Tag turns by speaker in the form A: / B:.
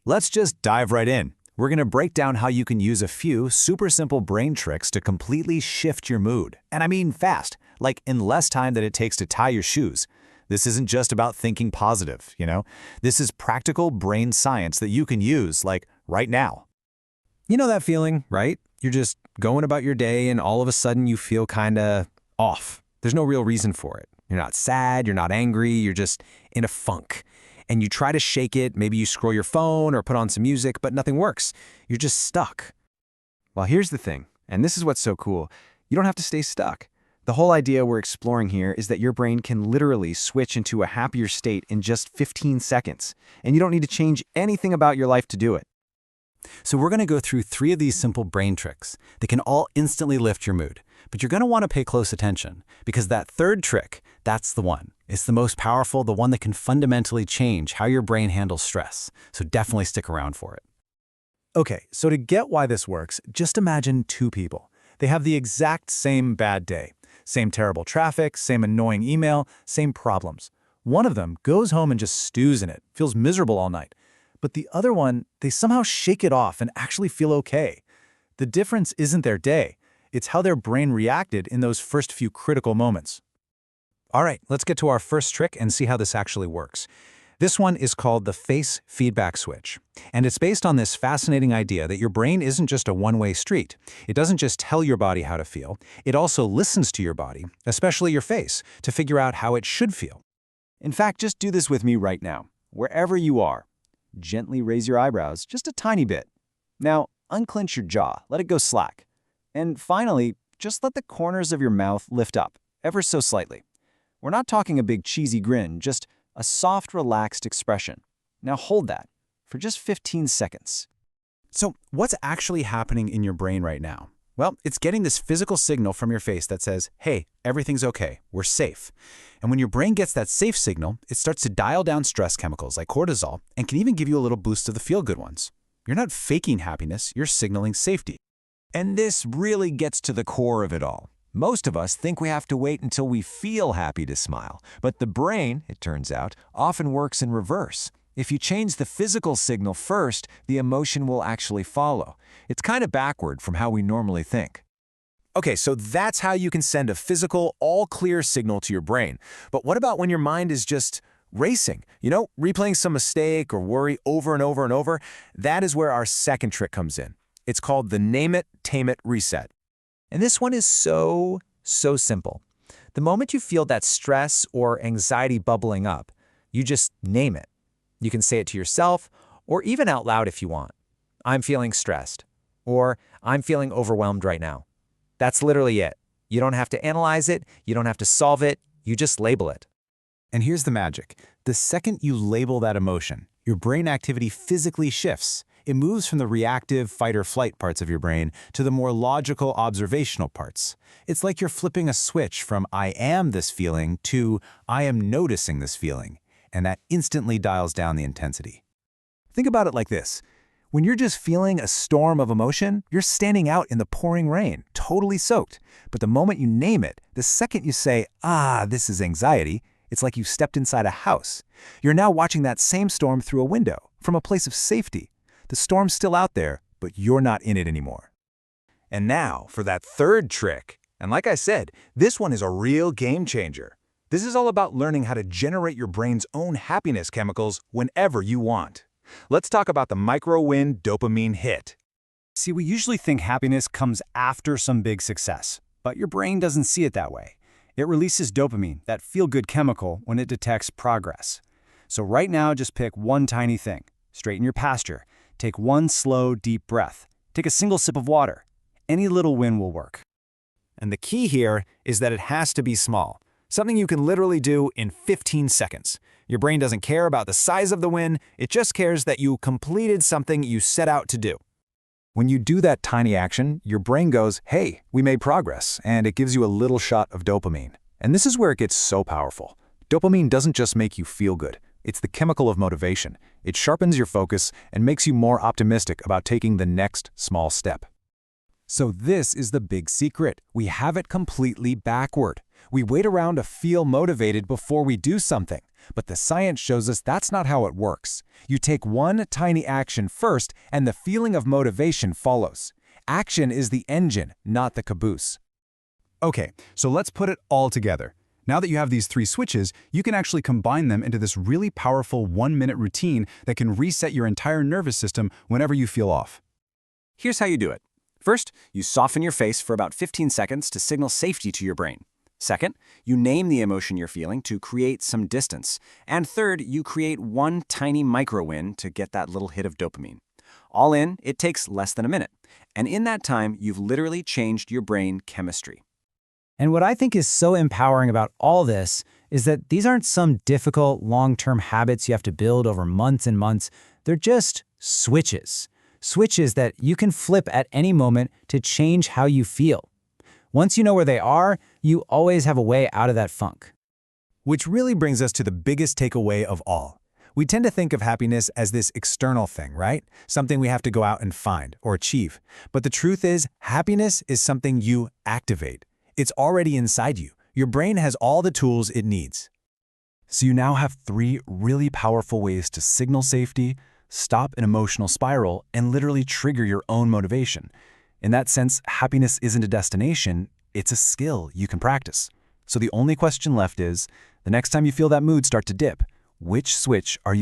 A: Let's just dive right in. We're going to break down how you can use a few super simple brain tricks to completely shift your mood. And I mean fast, like in less time than it takes to tie your shoes. This isn't just about thinking positive, This is practical brain science that you can use, like, right now.
B: You know that feeling, right? You're just going about your day and all of a sudden you feel kinda off. There's no real reason for it. You're not sad, you're not angry, you're just in a funk. And you try to shake it, maybe you scroll your phone or put on some music, but nothing works. You're just stuck. Well, here's the thing, and this is what's so cool. You don't have to stay stuck. The whole idea we're exploring here is that your brain can literally switch into a happier state in just 15 seconds, and you don't need to change anything about your life to do it.
A: So we're going to go through 3 of these simple brain tricks that can all instantly lift your mood. But you're going to want to pay close attention, because that third trick, that's the one. It's the most powerful, the one that can fundamentally change how your brain handles stress. So definitely stick around for it. Okay, so to get why this works, just imagine 2 people. They have the exact same bad day. Same terrible traffic, same annoying email, same problems. One of them goes home and just stews in it, feels miserable all night. But the other one, they somehow shake it off and actually feel okay. The difference isn't their day. It's how their brain reacted in those first few critical moments. All right, let's get to our first trick and see how this actually works. This one is called the face feedback switch. And it's based on this fascinating idea that your brain isn't just a one-way street. It doesn't just tell your body how to feel. It also listens to your body, especially your face, to figure out how it should feel. In fact, just do this with me right now. Wherever you are, gently raise your eyebrows just a tiny bit. Now, unclench your jaw, let it go slack. And finally, just let the corners of your mouth lift up, ever so slightly. We're not talking a big cheesy grin, just a soft, relaxed expression. Now hold that for just 15 seconds. So what's actually happening in your brain right now? Well, it's getting this physical signal from your face that says, hey, everything's okay, we're safe. And when your brain gets that safe signal, it starts to dial down stress chemicals like cortisol and can even give you a little boost of the feel-good ones. You're not faking happiness, you're signaling safety.
C: And this really gets to the core of it all. Most of us think we have to wait until we feel happy to smile, but the brain, it turns out, often works in reverse. If you change the physical signal first, the emotion will actually follow. It's kind of backward from how we normally think.
B: Okay, so that's how you can send a physical, all-clear signal to your brain. But what about when your mind is just racing? Replaying some mistake or worry over and over and over? That is where our second trick comes in. It's called the name it, tame it, reset.
D: And this one is so simple. The moment you feel that stress or anxiety bubbling up, you just name it. You can say it to yourself or even out loud if you want. I'm feeling stressed, or I'm feeling overwhelmed right now. That's literally it. You don't have to analyze it, you don't have to solve it, you just label it.
A: And here's the magic. The second you label that emotion, your brain activity physically shifts. It moves from the reactive fight-or-flight parts of your brain to the more logical observational parts. It's like you're flipping a switch from I am this feeling to I am noticing this feeling, and that instantly dials down the intensity. Think about it like this. When you're just feeling a storm of emotion, you're standing out in the pouring rain, totally soaked. But the moment you name it, the second you say, this is anxiety, it's like you stepped inside a house. You're now watching that same storm through a window, from a place of safety. The storm's still out there, but you're not in it anymore. And now for that third trick. And like I said, this one is a real game changer. This is all about learning how to generate your brain's own happiness chemicals whenever you want. Let's talk about the micro-win dopamine hit. See, we usually think happiness comes after some big success, but your brain doesn't see it that way. It releases dopamine, that feel-good chemical, when it detects progress. So right now, just pick one tiny thing. Straighten your posture. Take one slow, deep breath. Take a single sip of water. Any little win will work. And the key here is that it has to be small. Something you can literally do in 15 seconds. Your brain doesn't care about the size of the win, it just cares that you completed something you set out to do. When you do that tiny action, your brain goes, hey, we made progress, and it gives you a little shot of dopamine. And this is where it gets so powerful. Dopamine doesn't just make you feel good. It's the chemical of motivation. It sharpens your focus and makes you more optimistic about taking the next small step. So this is the big secret. We have it completely backward. We wait around to feel motivated before we do something.
B: But the science shows us that's not how it works. You take one tiny action first, and the feeling of motivation follows. Action is the engine, not the caboose.
E: Okay, so let's put it all together. Now that you have these 3 switches, you can actually combine them into this really powerful 1-minute routine that can reset your entire nervous system whenever you feel off.
A: Here's how you do it. First, you soften your face for about 15 seconds to signal safety to your brain. Second, you name the emotion you're feeling to create some distance. And third, you create one tiny micro-win to get that little hit of dopamine. All in, it takes less than a minute. And in that time, you've literally changed your brain chemistry.
D: And what I think is so empowering about all this is that these aren't some difficult long-term habits you have to build over months and months. They're just switches. Switches that you can flip at any moment to change how you feel. Once you know where they are, you always have a way out of that funk.
A: Which really brings us to the biggest takeaway of all. We tend to think of happiness as this external thing, right? Something we have to go out and find or achieve. But the truth is, happiness is something you activate. It's already inside you. Your brain has all the tools it needs.
E: So you now have 3 really powerful ways to signal safety, stop an emotional spiral, and literally trigger your own motivation. In that sense, happiness isn't a destination, it's a skill you can practice. So the only question left is, the next time you feel that mood start to dip, which switch are you